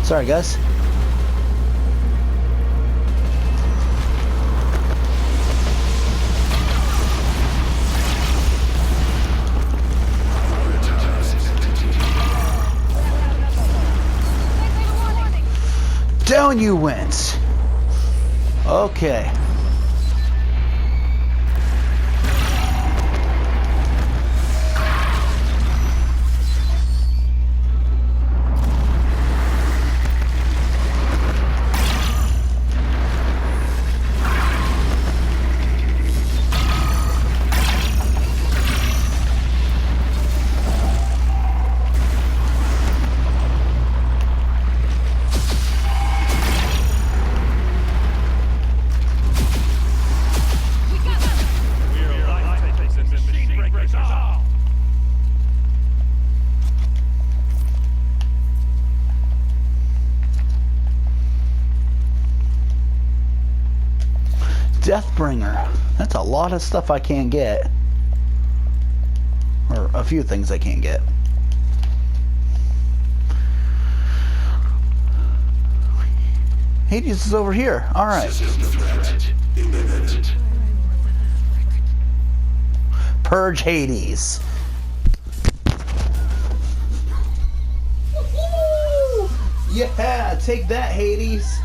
Sorry, guys. Down you went. Okay. Deathbringer. That's a lot of stuff I can't get. Or a few things I can't get. Hades is over here. Alright. Purge Hades. Yeah, take that, Hades.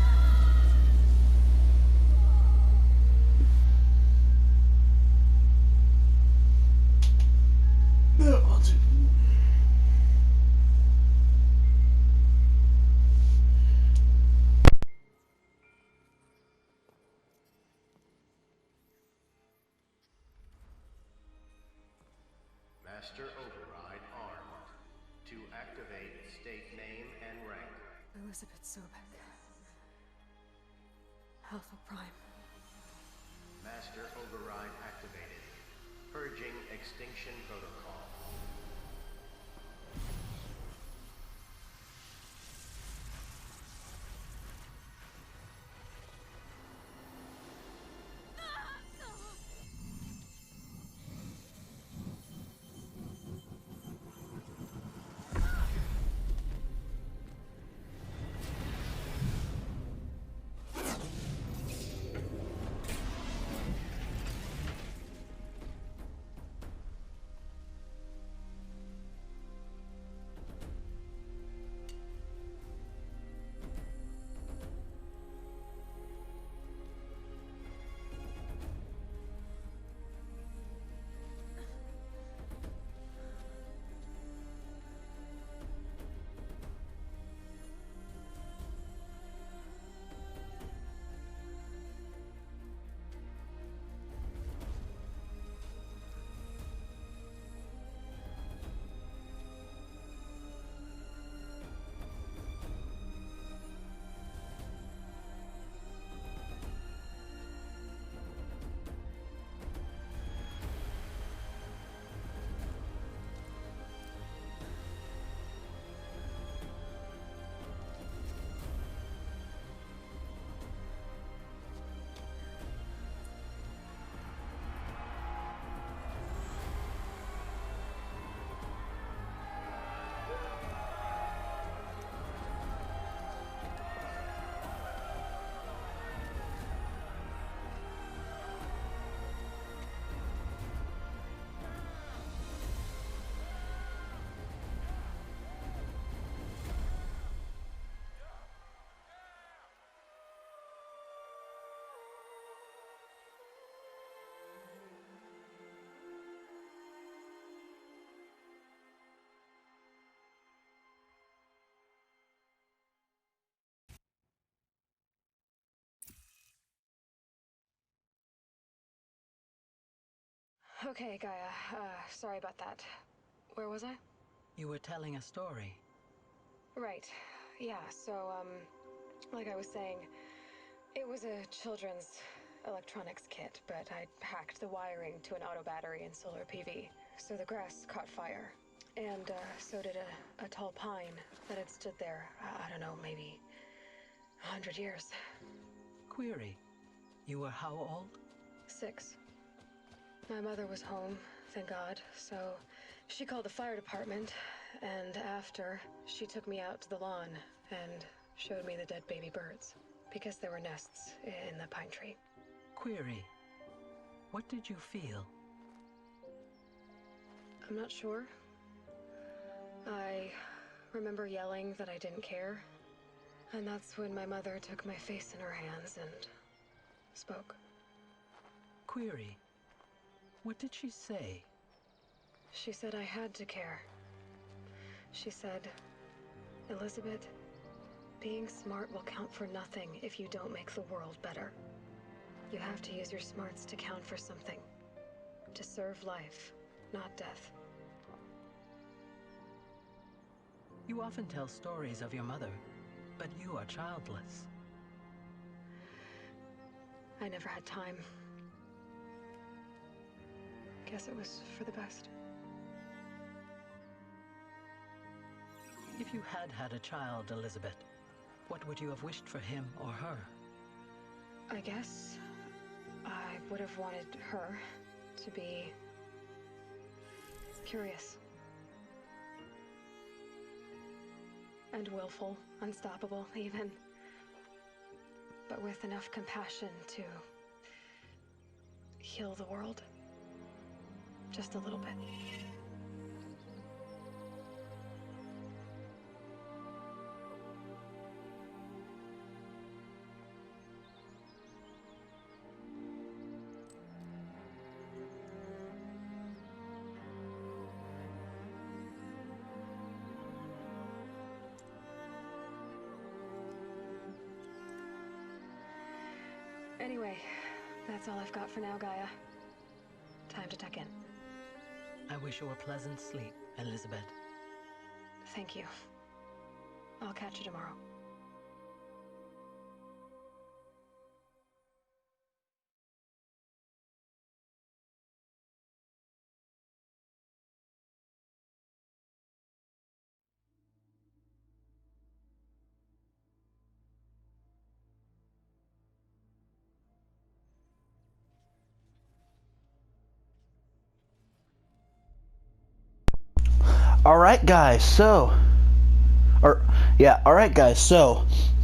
Master Override armed. To activate, state name and rank. Elizabeth Sobek. Alpha Prime. Master Override activated. Purging extinction protocol. Okay, Gaia. Sorry about that. Where was I? You were telling a story. Right. Yeah, so, like I was saying, it was a children's electronics kit, but I'd hacked the wiring to an auto battery and solar PV. So the grass caught fire. And, so did a tall pine that had stood there, I don't know, maybe 100 years. Query. You were how old? 6. My mother was home, thank God, so she called the fire department, and after, she took me out to the lawn, and showed me the dead baby birds, because there were nests in the pine tree. Query. What did you feel? I'm not sure. I remember yelling that I didn't care, and that's when my mother took my face in her hands and spoke. Query. What did she say? She said I had to care. She said, Elizabeth, being smart will count for nothing if you don't make the world better. You have to use your smarts to count for something. To serve life, not death. You often tell stories of your mother, but you are childless. I never had time. Guess it was for the best. If you had had a child, Elizabeth, what would you have wished for him or her? I guess I would have wanted her to be curious. And willful, unstoppable, even. But with enough compassion to heal the world. Just a little bit. Anyway, that's all I've got for now, Gaia. Time to tuck in. I wish you a pleasant sleep, Elizabeth. Thank you. I'll catch you tomorrow. Alright guys, so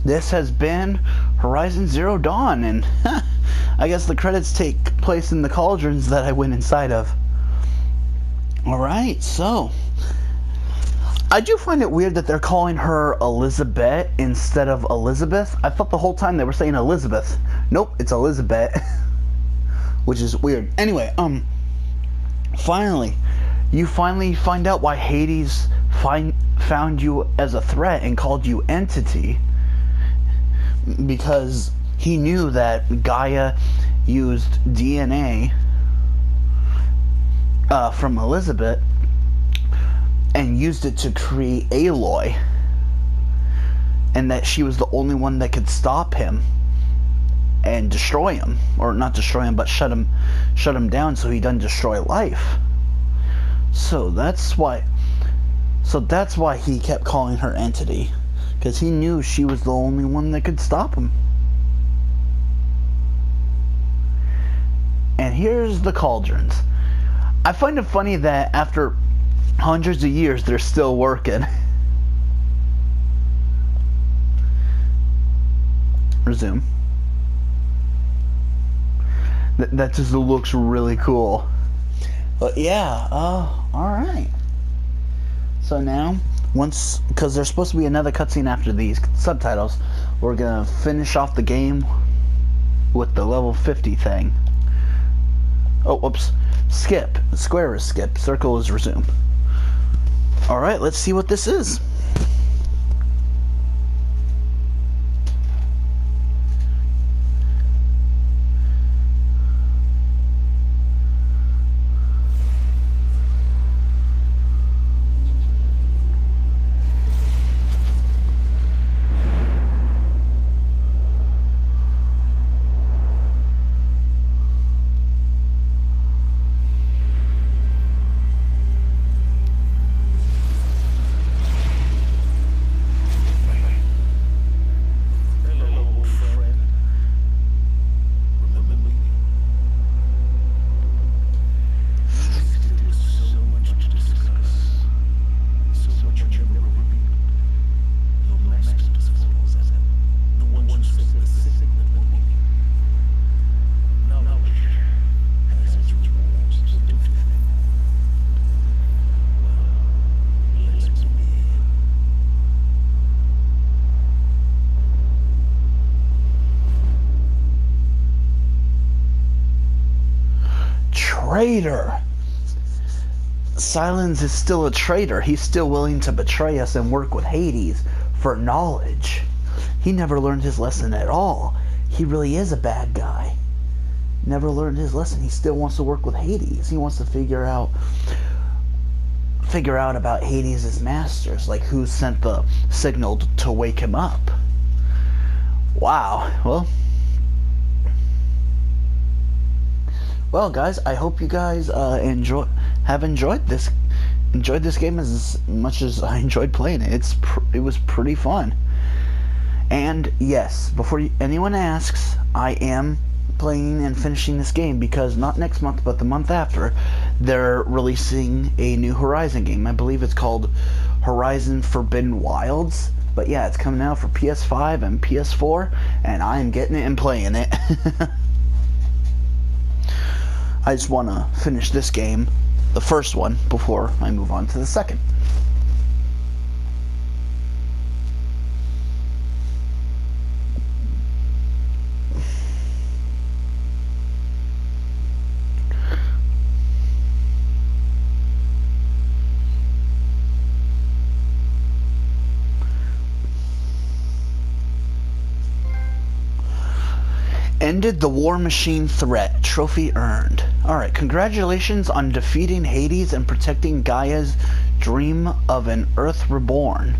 this has been Horizon Zero Dawn, and I guess the credits take place in the cauldrons that I went inside of. Alright, so I do find it weird that they're calling her Elizabeth instead of Elizabeth. I thought the whole time they were saying Elizabeth. Nope, it's Elizabeth. Which is weird. Anyway, finally, you finally find out why Hades found you as a threat and called you Entity. Because he knew that Gaia used DNA from Elizabeth and used it to create Aloy. And that she was the only one that could stop him and destroy him. Or not destroy him, but shut him down so he doesn't destroy life. So that's why he kept calling her Entity, because he knew she was the only one that could stop him. And here's the cauldrons. I find it funny that after hundreds of years they're still working. Resume. That just looks really cool. But yeah, alright. So now, because there's supposed to be another cutscene after these subtitles, we're gonna finish off the game with the level 50 thing. Oh, whoops. Skip. Square is skip. Circle is resume. Alright, let's see what this is. traitor. Sylens is still a traitor. He's still willing to betray us and work with Hades for knowledge. He never learned his lesson at all. He really is a bad guy. Never learned his lesson. He still wants to work with Hades. He wants to figure out about Hades' masters, like who sent the signal to wake him up. Wow. Well, guys, I hope you guys have enjoyed this game as much as I enjoyed playing it. It was pretty fun. And yes, before anyone asks, I am playing and finishing this game because not next month, but the month after, they're releasing a new Horizon game. I believe it's called Horizon Forbidden Wilds. But yeah, it's coming out for PS5 and PS4, and I am getting it and playing it. I just want to finish this game, the first one, before I move on to the second. Ended the War Machine threat. Trophy earned. Alright, congratulations on defeating Hades and protecting Gaia's dream of an Earth reborn.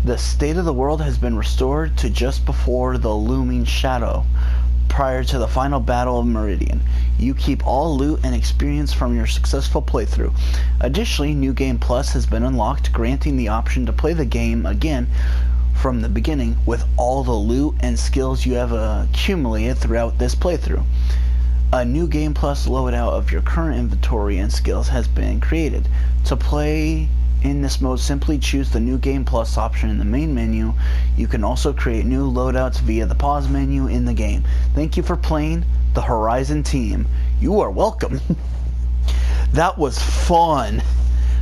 The state of the world has been restored to just before the looming shadow, prior to the final battle of Meridian. You keep all loot and experience from your successful playthrough. Additionally, New Game Plus has been unlocked, granting the option to play the game again from the beginning with all the loot and skills you have accumulated throughout this playthrough. A New Game Plus loadout of your current inventory and skills has been created. To play in this mode, simply choose the New Game Plus option in the main menu. You can also create new loadouts via the pause menu in the game. Thank you for playing the Horizon team. You are welcome. That was fun.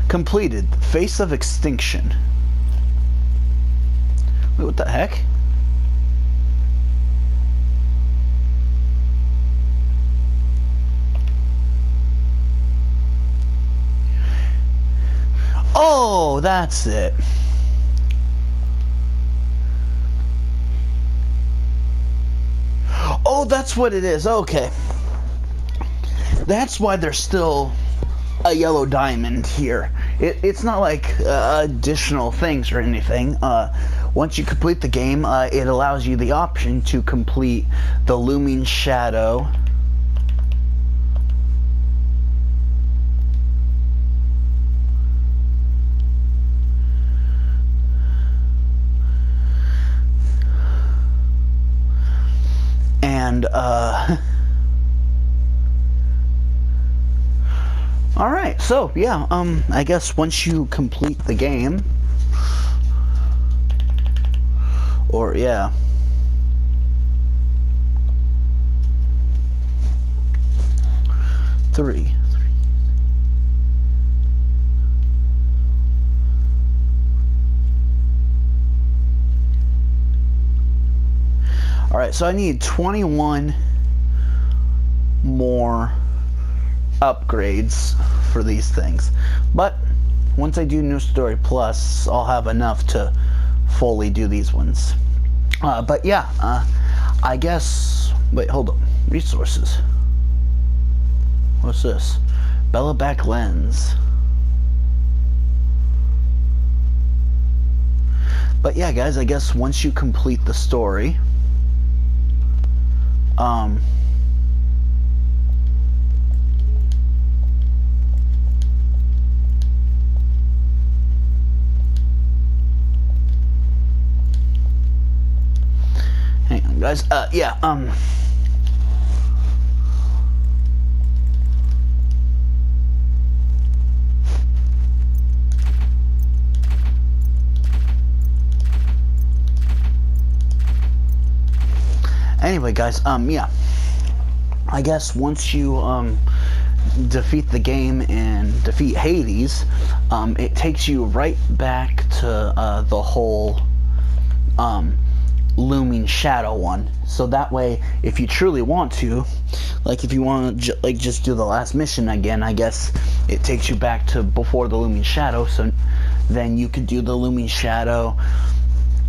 Completed. Face of Extinction. Wait, what the heck? Oh, that's it. Oh, that's what it is. Okay. That's why there's still a yellow diamond here. It's not like additional things or anything. Once you complete the game, it allows you the option to complete the Looming Shadow. And, alright, so, yeah, I guess once you complete the game, or, yeah. Three. Alright, so I need 21 more upgrades for these things. But once I do New Story Plus, I'll have enough to fully do these ones. But yeah, I guess... Wait, hold on. Resources. What's this? Bellaback Lens. But yeah, guys, I guess once you complete the story... hang on, guys. Yeah, anyway, guys, yeah. I guess once you, defeat the game and defeat Hades, it takes you right back to, the whole, looming shadow one. So that way, if you truly want to, like if you want to like just do the last mission again, I guess it takes you back to before the looming shadow. So then you could do the looming shadow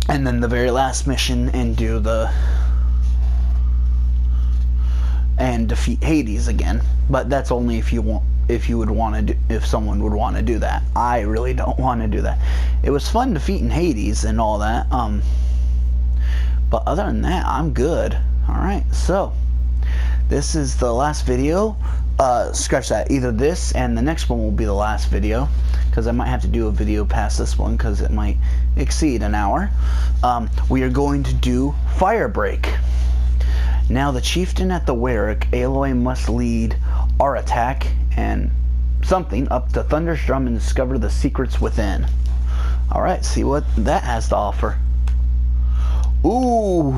and then the very last mission and do the and defeat Hades again. But that's only if you want, if you would want to do, if someone would want to do that. I really don't want to do that. It was fun defeating Hades and all that, but other than that, I'm good. Alright, so this is the last video. Scratch that. Either this and the next one will be the last video, because I might have to do a video past this one because it might exceed an hour. We are going to do Firebreak. Now, the chieftain at the Warwick, Aloy must lead our attack and something up to Thunder's Drum and discover the secrets within. Alright, see what that has to offer. Ooh!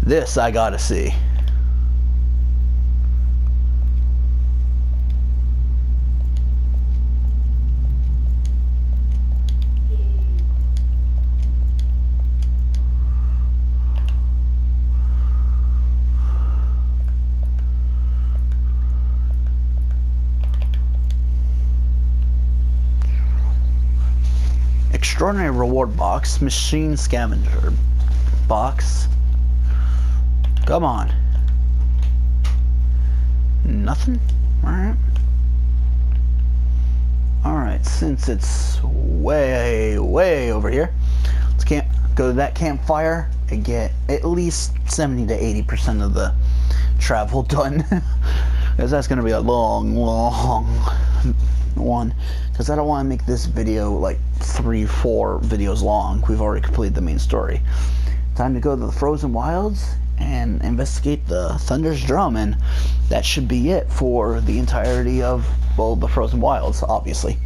This I gotta see. Extraordinary reward box, machine scavenger box. Come on. Nothing? Alright. Alright, since it's way over here, let's go to that campfire and get at least 70 to 80% of the travel done. Because that's going to be a long one. Because I don't want to make this video like 3-4 videos long. We've already completed the main story. Time to go to the Frozen Wilds and investigate the Thunder's Drum, and that should be it for the entirety of, well, the Frozen Wilds, obviously.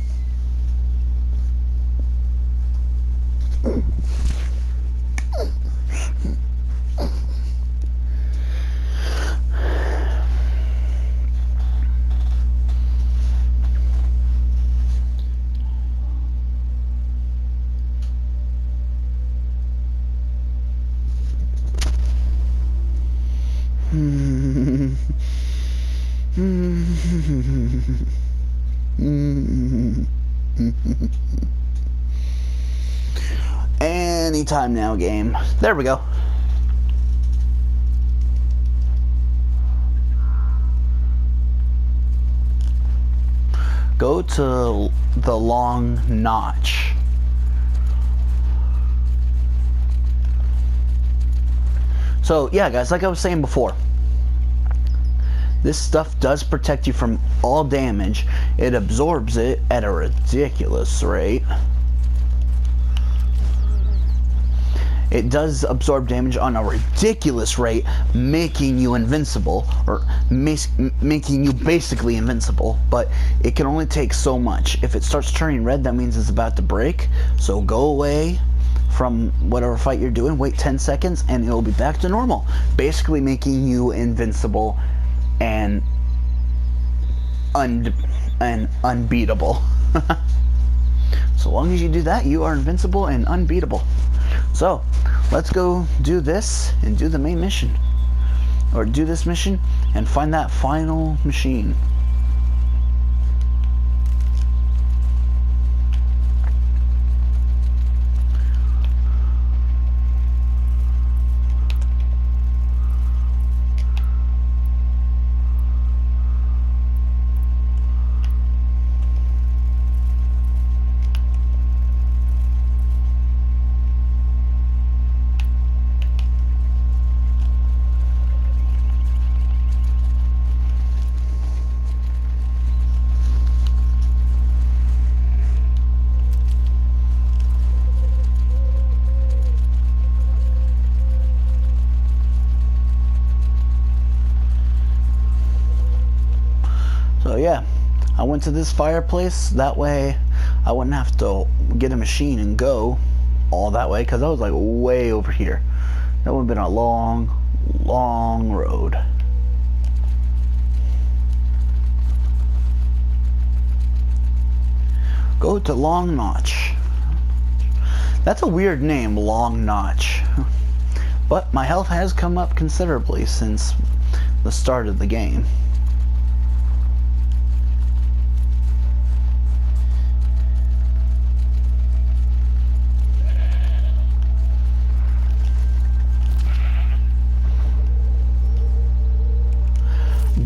Anytime now, game. There we go. Go to the long notch. So yeah, guys, like I was saying before, this stuff does protect you from all damage. It absorbs it at a ridiculous rate. It does absorb damage on a ridiculous rate, making you invincible, or making you basically invincible, but it can only take so much. If it starts turning red, that means it's about to break, so go away from whatever fight you're doing, wait 10 seconds, and it'll be back to normal, basically making you invincible and unbeatable. So long as you do that, you are invincible and unbeatable. So let's go do this and do the main mission, or do this mission and find that final machine. So yeah, I went to this fireplace, that way I wouldn't have to get a machine and go all that way, because I was like way over here. That would have been a long road. Go to Long Notch. That's a weird name, Long Notch. But my health has come up considerably since the start of the game.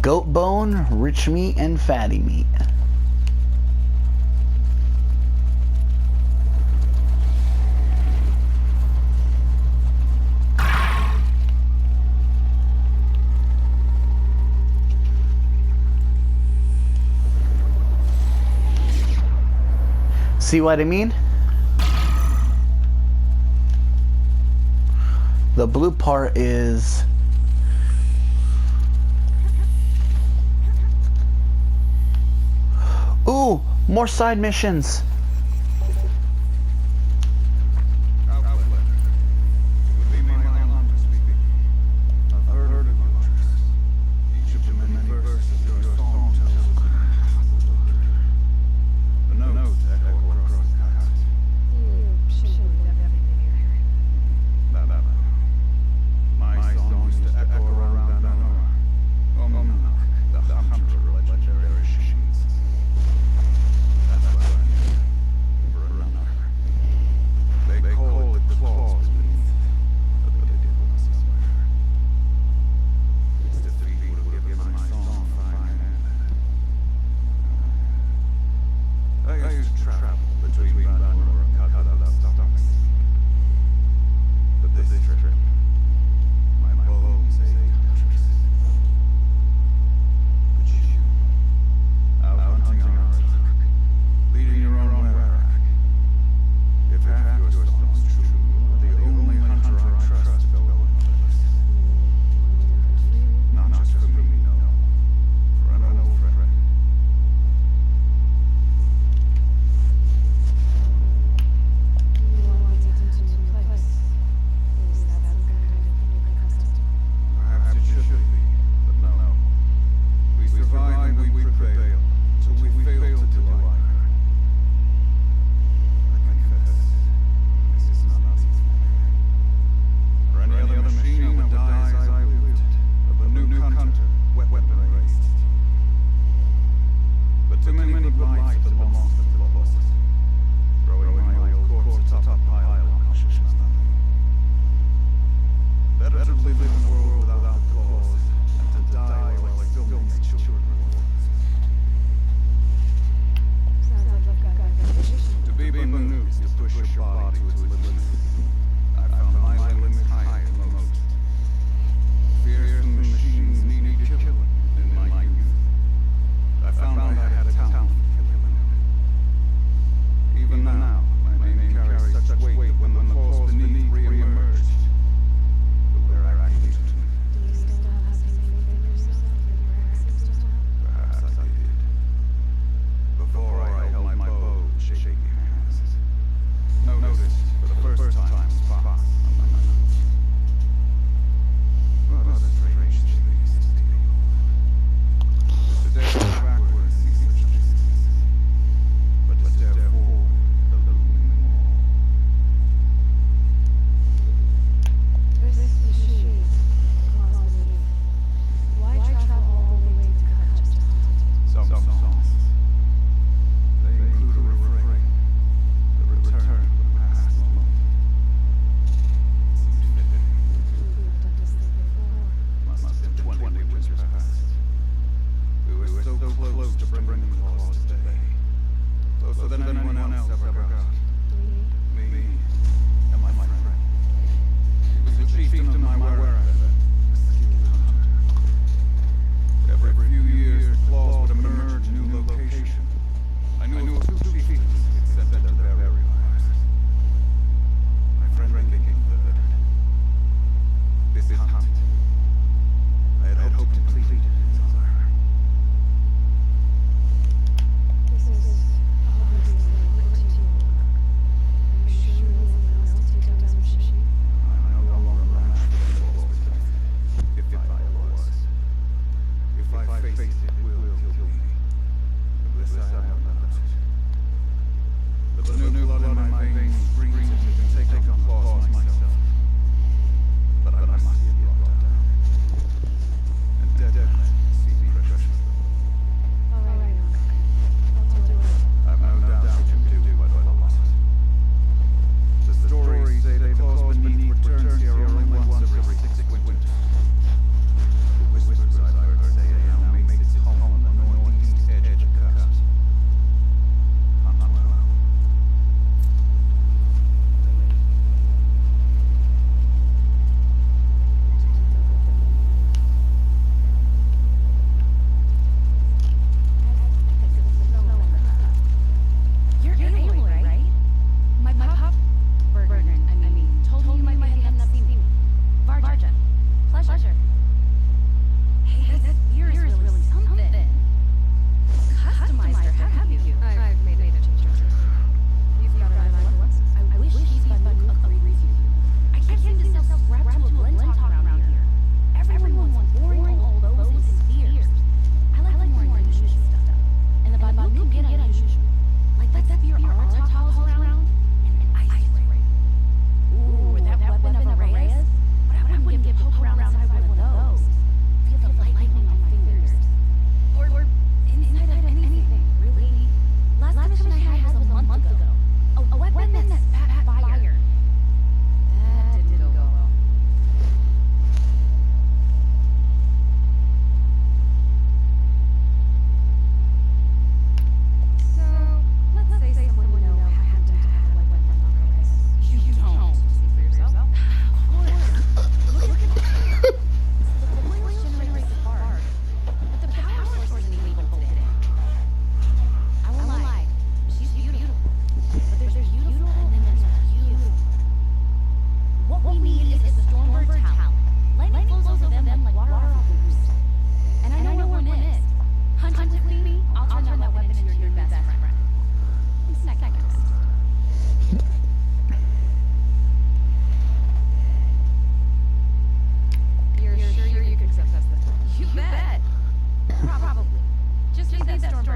Goat bone, rich meat, and fatty meat. See what I mean? The blue part is ooh, more side missions.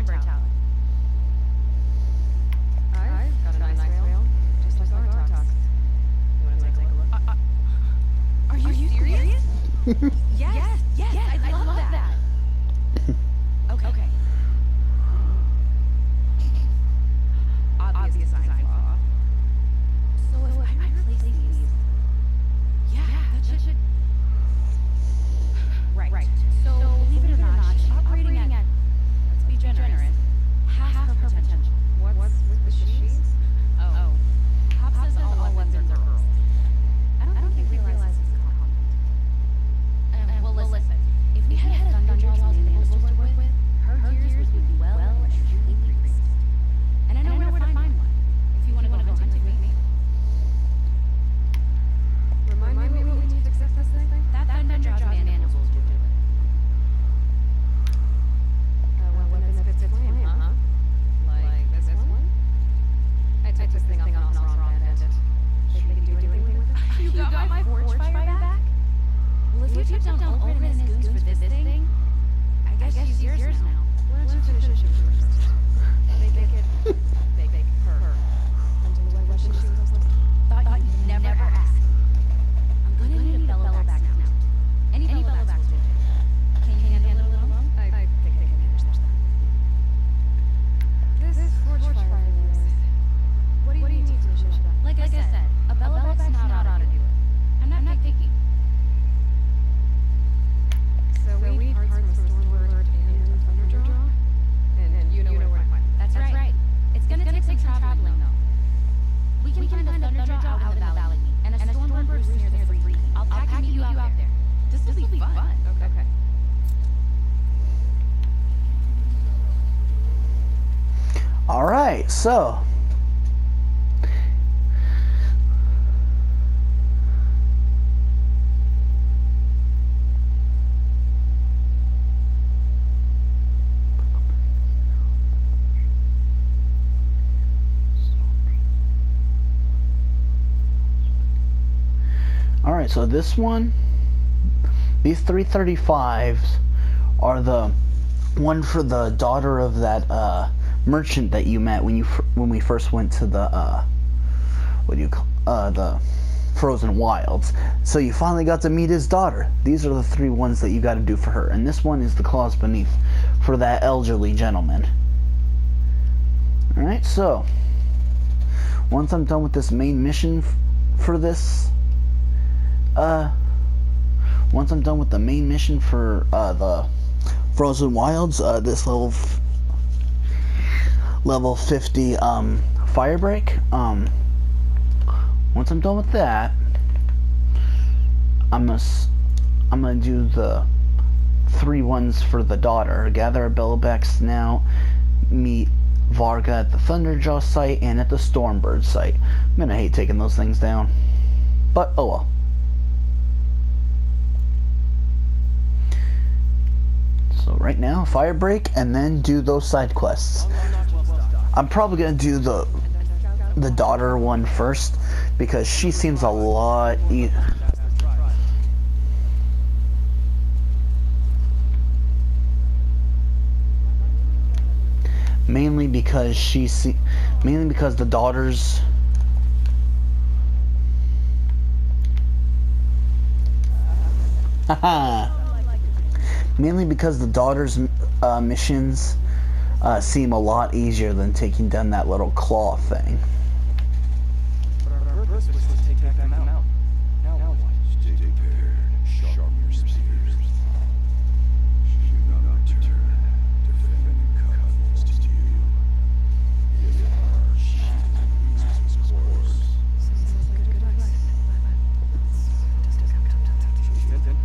talent. I've got a nice rail, just like our talks. You want to take a look? Are you serious? Yes, I love that. Okay. Obvious design flaw. So if I replace these, that should. Right. So believe it or not, she's operating at, let's be generous, half her potential. What's with the she's? Oh. Pop says all weapons are girls. I don't think he realizes it's a compliment. Well, listen. If we had a Thunderjaw's mandibles to work with, her gears would be well and truly increased. And I know where to find one. If you want to go hunting with me. Remind me what we need to fix this thing? That Thunderjaw's mandibles will do it. A weapon that spits flame, huh? Like this one? I took this thing off an Oseram bandit. Think we can do anything with it? You got my forge fire back? Well, if you took down Ogren and his goons for this thing, I guess she's yours now. Why don't you finish it first? Make her. Until what weapon she was like. Thought you'd never ask. I'm gonna need a bellow back now. Any bellow backs will do. Can you handle it alone? I think they can manage that. This forge fire is... What do you need to finish it up? Like I said, a bellow back's not ought to do it. I'm not picky. So we need parts from Stormbird and Thunderjaw? And you know where to find them. That's right. It's gonna take some traveling, though. We can find a Thunderjaw out in the valley, and a Stormbird roost near the Free. I'll pack and meet you out there. This will be fun. Okay. Alright, so Alright, so this one, these 335s are the one for the daughter of that merchant that you met when we first went to the the Frozen Wilds. So you finally got to meet his daughter. These are the 3 ones that you got to do for her, and this one is the Claws Beneath for that elderly gentleman. Alright, so once I'm done with this main mission for this once I'm done with the main mission for the Frozen Wilds, this level 50 Firebreak, once I'm done with that, I'm gonna do the 3 ones for the daughter. Gather a Bellowback Snout, meet Varga at the Thunderjaw site and at the Stormbird site. I'm gonna hate taking those things down, but oh well. So right now, Firebreak, and then do those side quests. I'm probably gonna do the daughter one first because she seems a lot mainly because the daughters mainly because the daughter's missions seem a lot easier than taking down that little claw thing. But our purpose was to take them out. Now what? Stay prepared. Sharpen your spears. Should not return. Defend covenants to you. If our shield loses its course. Then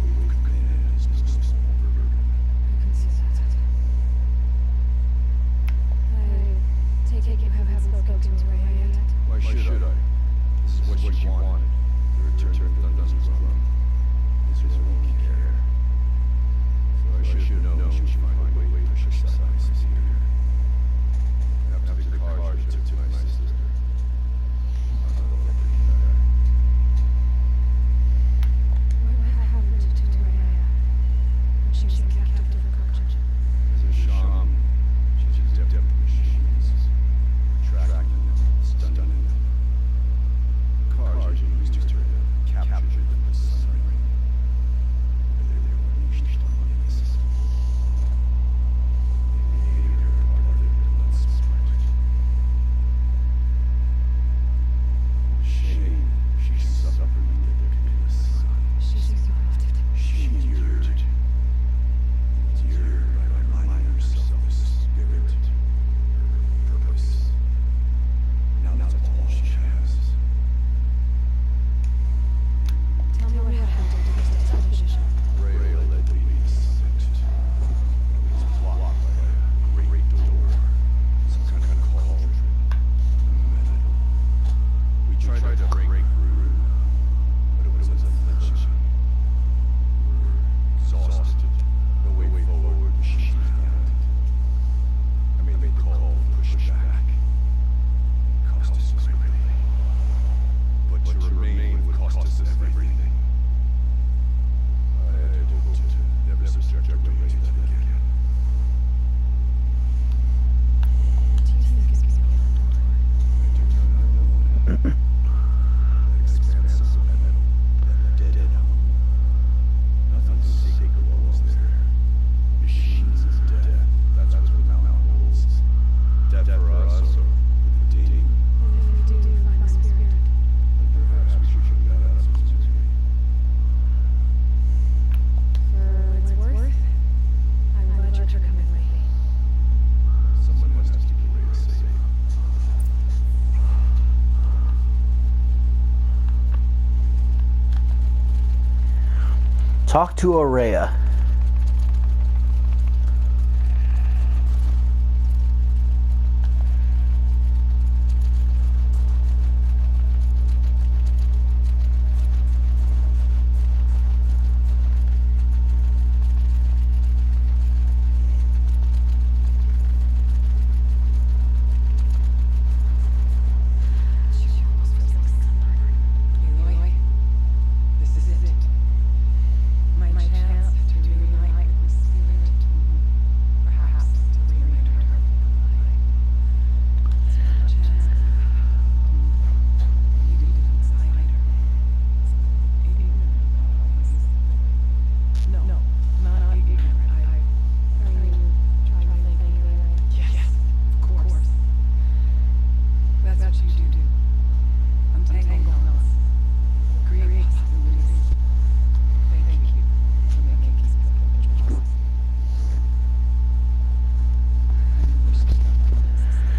we command is no small burden. I take it you haven't spoken to Rhea yet. Why should I? This is what she wants. Talk to Aurea. Aloy, this is it. My chance to reunite with Spirit, perhaps to reunite her life. It's not a chance needed inside her. Ignorant always. No, not ignorant. Are you trying to think anyway? Yes, of course. That's what you do. Untangle knots. Create possibilities. Thank you for making these pivotal choices. I wish to God unnecessary.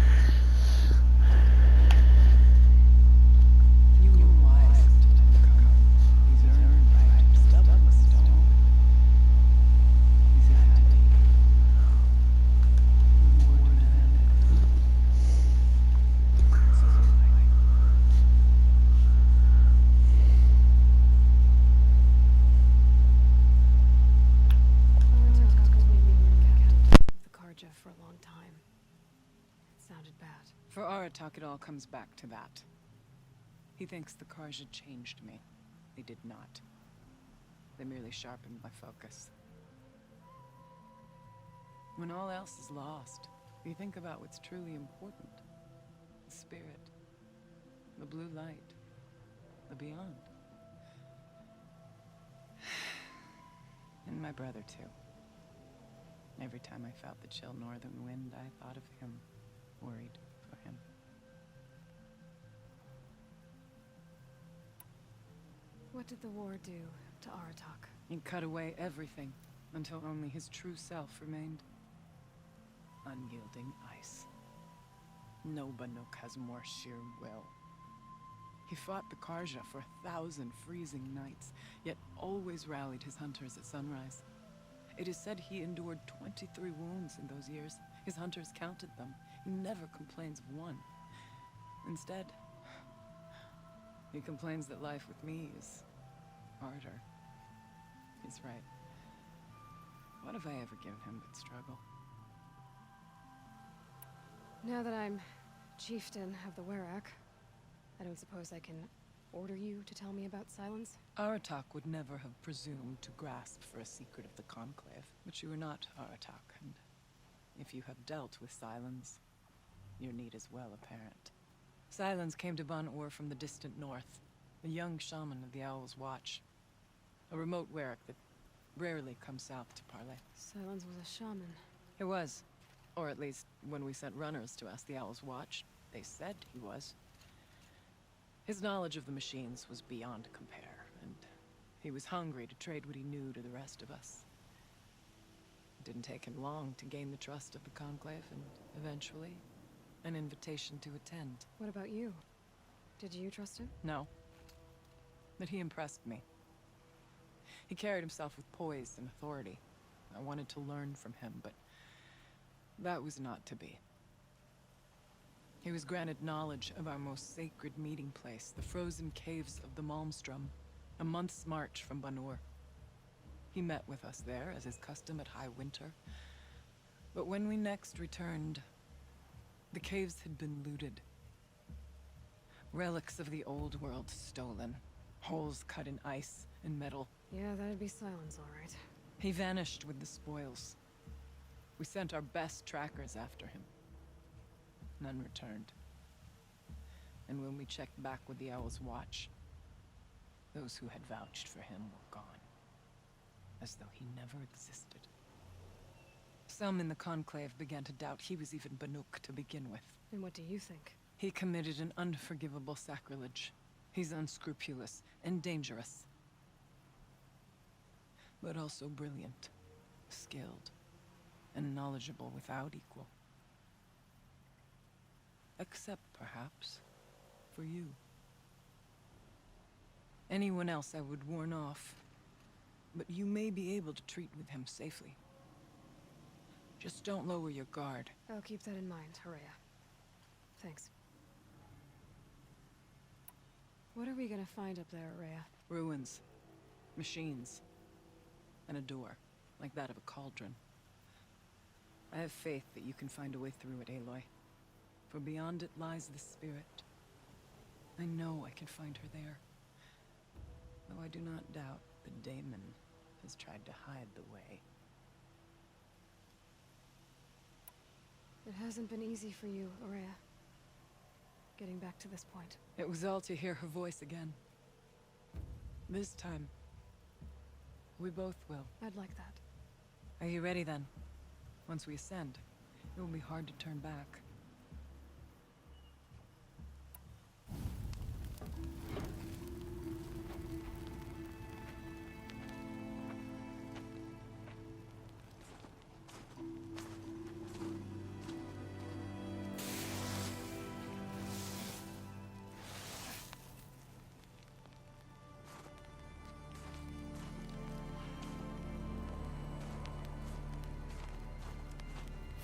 You were wise to take him. He's earned right to stubborn a stone. He's had to be. You were demanded. So was I. Aratak told me you were captain of the Karja for a long time. It sounded bad. For Aratak, it all comes back to that. He thinks the Karja changed me. They did not. They merely sharpened my focus. When all else is lost, you think about what's truly important. The spirit. The blue light. The beyond. And my brother, too. Every time I felt the chill northern wind, I thought of him. Worried for him. What did the war do to Aratak? He cut away everything until only his true self remained. Unyielding ice. No Banuk has more sheer will. He fought the Karja for 1,000 freezing nights, yet always rallied his hunters at sunrise. It is said he endured 23 wounds in those years. His hunters counted them. He never complains of one. Instead, he complains that life with me is harder. He's right. What have I ever given him but struggle? Now that I'm chieftain of the Werak, I don't suppose I can order you to tell me about Silence? Aratak would never have presumed to grasp for a secret of the Conclave, but you are not Aratak, and if you have dealt with Silence, your need is well apparent. Silence came to Ban-Ur from the distant north, a young shaman of the Owl's Watch, a remote Werak that rarely comes south to parley. Silence was a shaman. He was, or at least when we sent runners to ask the Owl's Watch, they said he was. His knowledge of the machines was beyond compare, and he was hungry to trade what he knew to the rest of us. It didn't take him long to gain the trust of the Conclave, and eventually, an invitation to attend. What about you? Did you trust him? No. But he impressed me. He carried himself with poise and authority. I wanted to learn from him, but that was not to be. He was granted knowledge of our most sacred meeting place, the frozen caves of the Malmstrom, a month's march from Ban-Ur. He met with us there, as is custom at High Winter. But when we next returned, the caves had been looted. Relics of the old world stolen. Holes cut in ice and metal. Yeah, that'd be Silence, all right. He vanished with the spoils. We sent our best trackers after him. None returned. And when we checked back with the Owl's Watch, those who had vouched for him were gone. As though he never existed. Some in the Conclave began to doubt he was even Banuk to begin with. And what do you think? He committed an unforgivable sacrilege. He's unscrupulous and dangerous. But also brilliant, skilled, and knowledgeable without equal. Except, perhaps, for you. Anyone else I would warn off. but you may be able to treat with him safely. Just don't lower your guard. I'll keep that in mind, Horea. Thanks. What are we gonna find up there, Horea? Ruins. Machines. And a door, like that of a cauldron. I have faith that you can find a way through it, Aloy. For beyond it lies the spirit. I know I can find her there. Though I do not doubt the daemon has tried to hide the way. It hasn't been easy for you, Horea. Getting back to this point. It was all to hear her voice again. This time, we both will. I'd like that. Are you ready then? Once we ascend, it will be hard to turn back.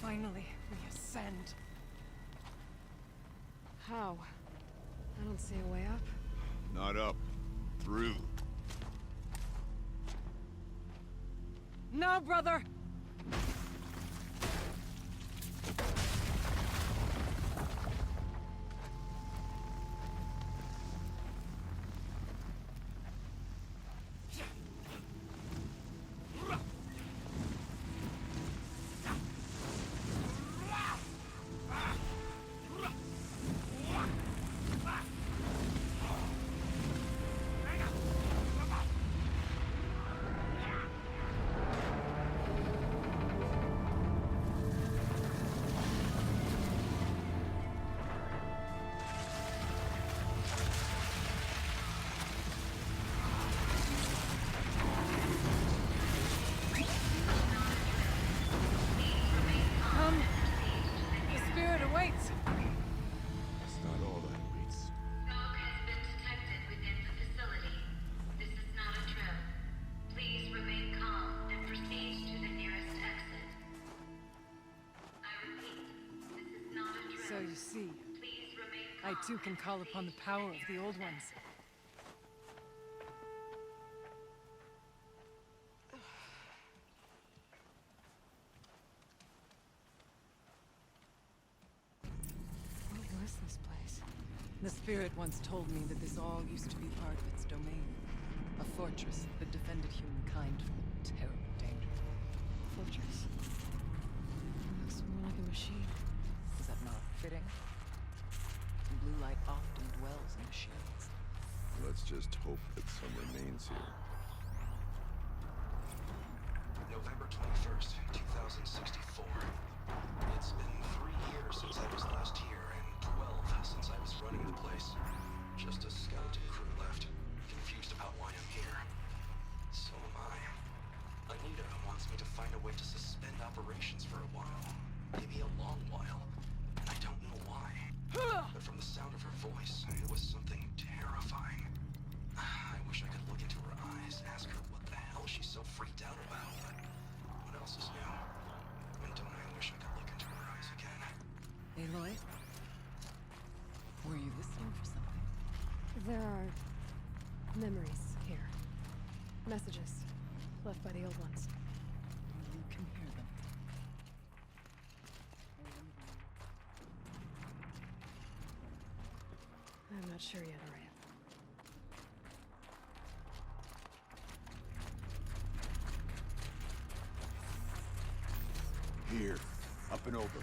Finally, we ascend. How? I don't see a way up. Not up. Through. No, brother! So you see, I too can call upon the power of the Old Ones. What was this place? The spirit once told me that this all used to be part of its domain. A fortress that defended humankind from terrible danger. Fortress. Looks more like a machine. Is that not fitting? Blue light often dwells in machines. Let's just hope that some remains here. November 21st, 2064. It's been 3 years since I was last here, and 12 since I was running the place. Just a skeleton crew left, confused about why I'm here. So am I. Anita wants me to find a way to suspend operations for a while. Maybe a long while. And I don't know why. But from the sound of her voice, it was something terrifying. I wish I could look into her eyes, ask her what the hell she's so freaked out about, but what else is new? And don't I wish I could look into her eyes again? Aloy? Were you listening for something? There are memories here. Messages left by the old ones. You can hear them. I'm not sure yet, Horea. Here. Up and over.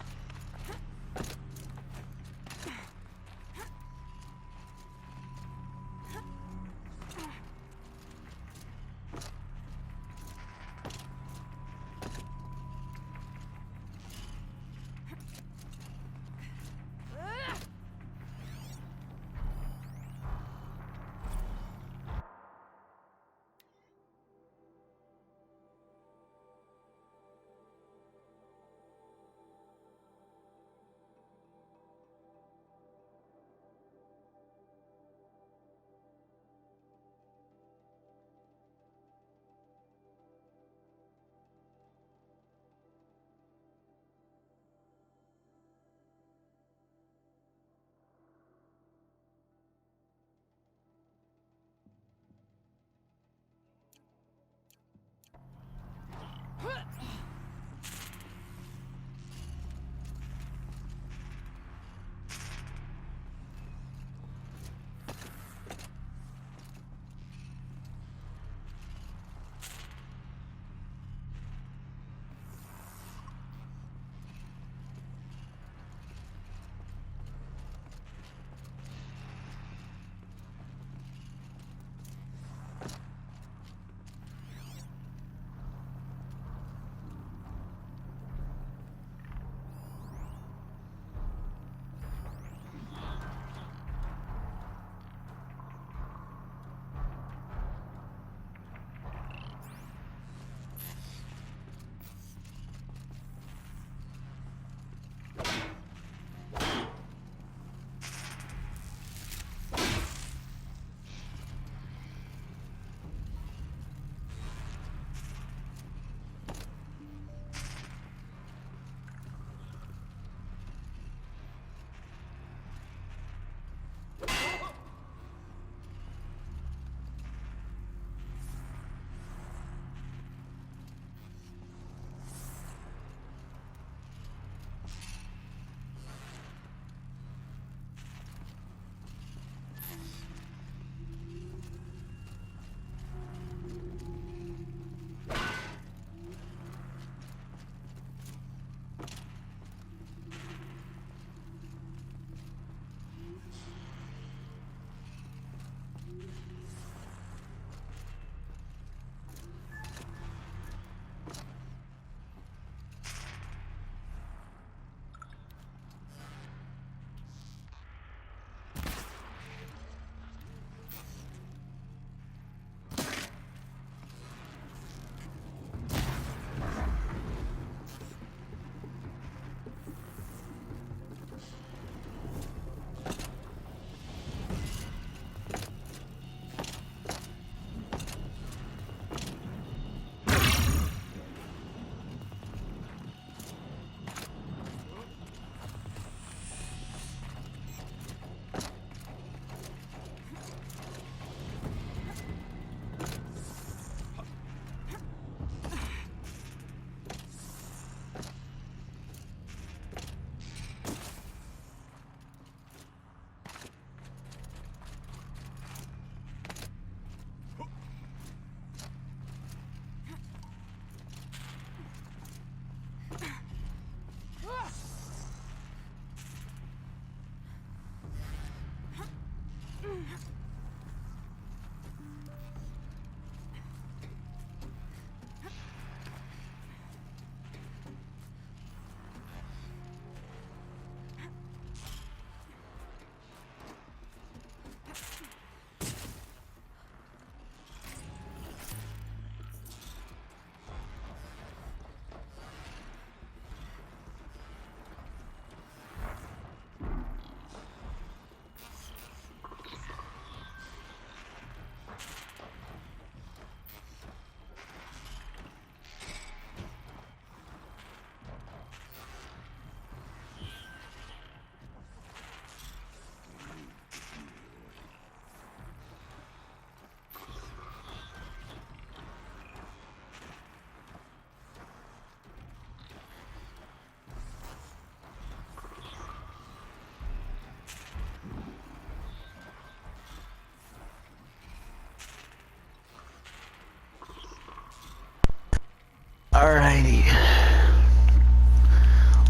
Alrighty.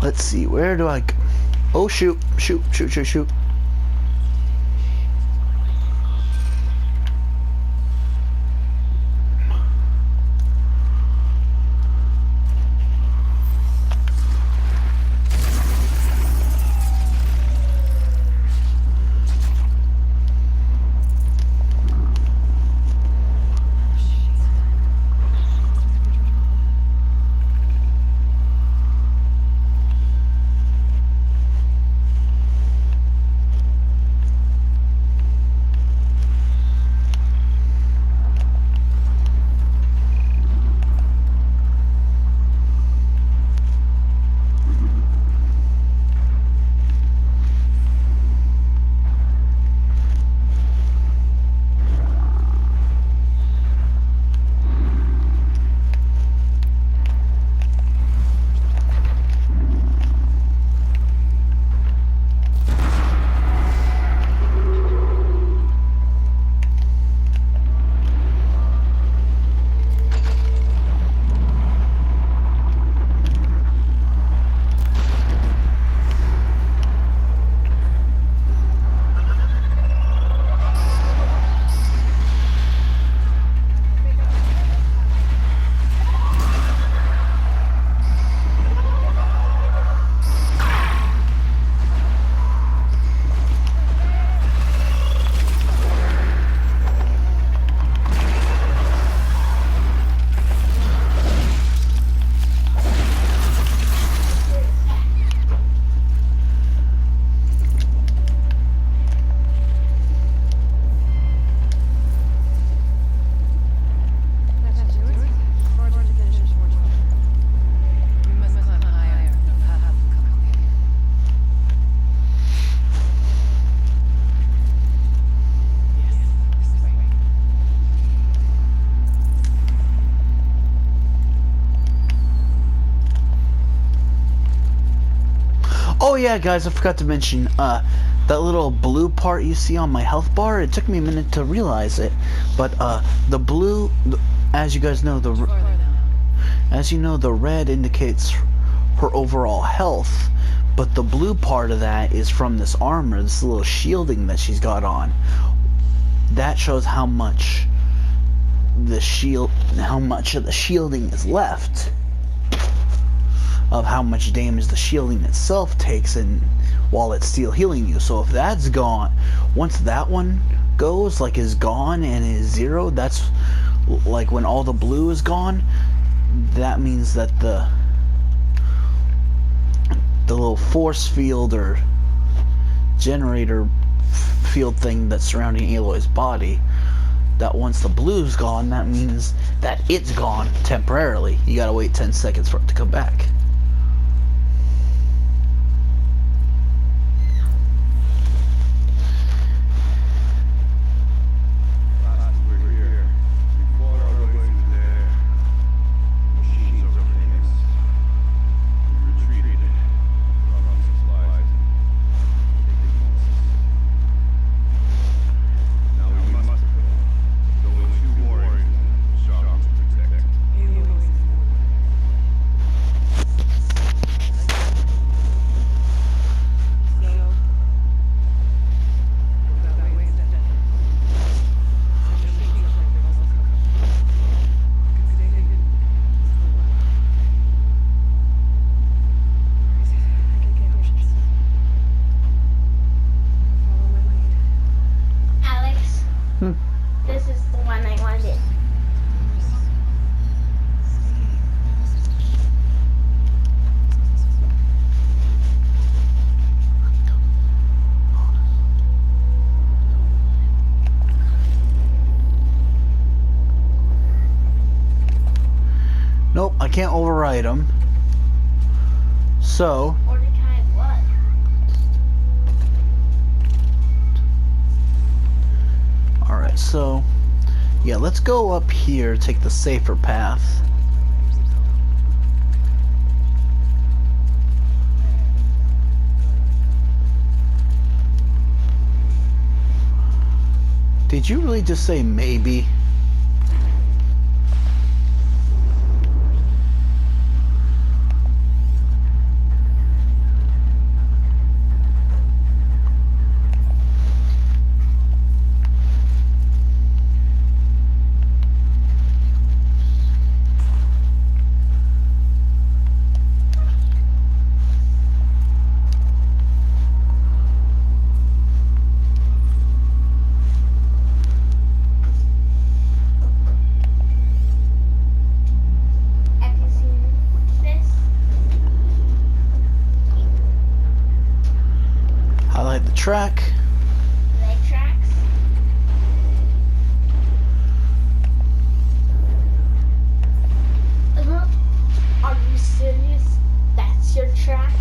Let's see, where do I go? Oh, shoot. Oh yeah, guys, I forgot to mention, that little blue part you see on my health bar, it took me a minute to realize it, but, the blue, as you guys know, the red indicates her overall health, but the blue part of that is from this armor, this little shielding that she's got on. That shows how much of the shielding is left, of how much damage the shielding itself takes and while it's still healing you. So if that's gone, once that one goes, like is gone and is zero, that's like when all the blue is gone, that means that the little force field or generator field thing that's surrounding Aloy's body, that once the blue's gone, that means that it's gone temporarily. You gotta wait 10 seconds for it to come back. This is the one I wanted. Nope, I can't override them. So alright, so yeah, let's go up here, take the safer path. Did you really just say maybe? the track. Leg tracks. Are you serious? That's your track?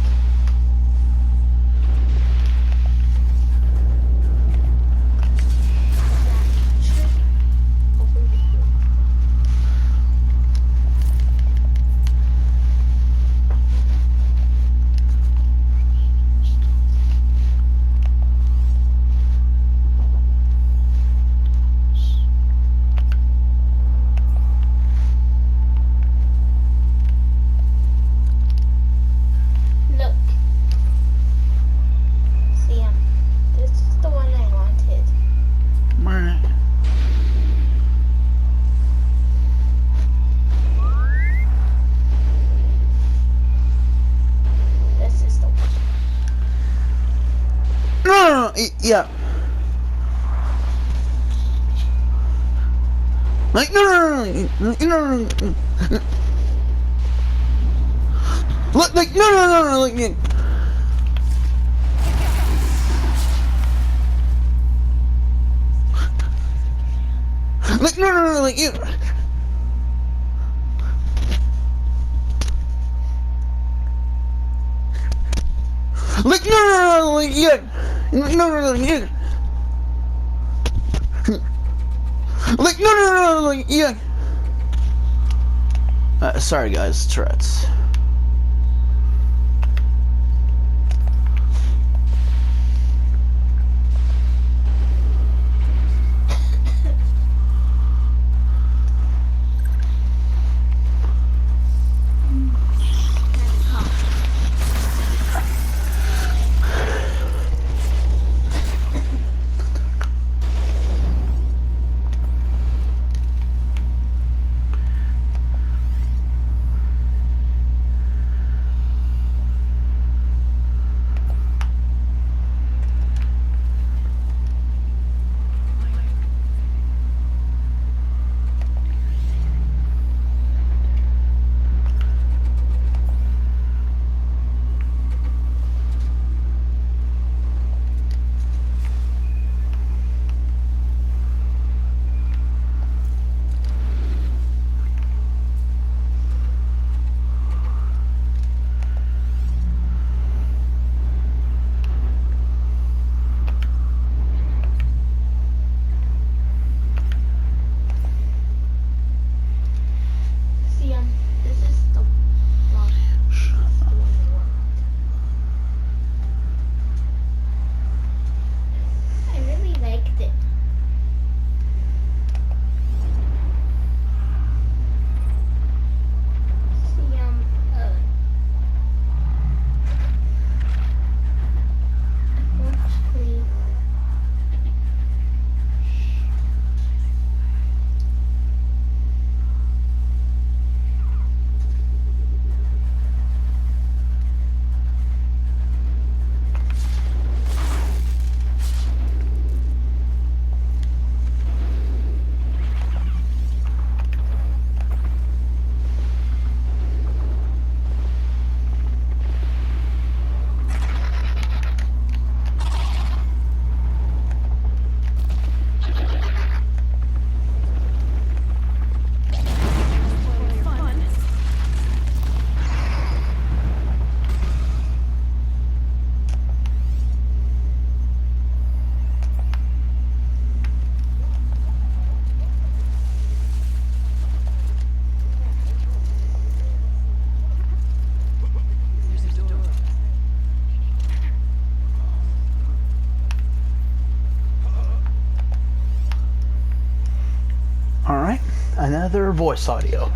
Look. Sam, this is the one I wanted. Meh. This is the one. No, yeah. Like, no. Look, like, no, like, like, no, like, you. Like, no, like, yeah. No, like, yeah. Like, no, like, yeah. Sorry, guys, Tourette's. Sam, this is the one. This is the one I want. I really liked it. Sam, actually, There's a door. Alright, another voice audio.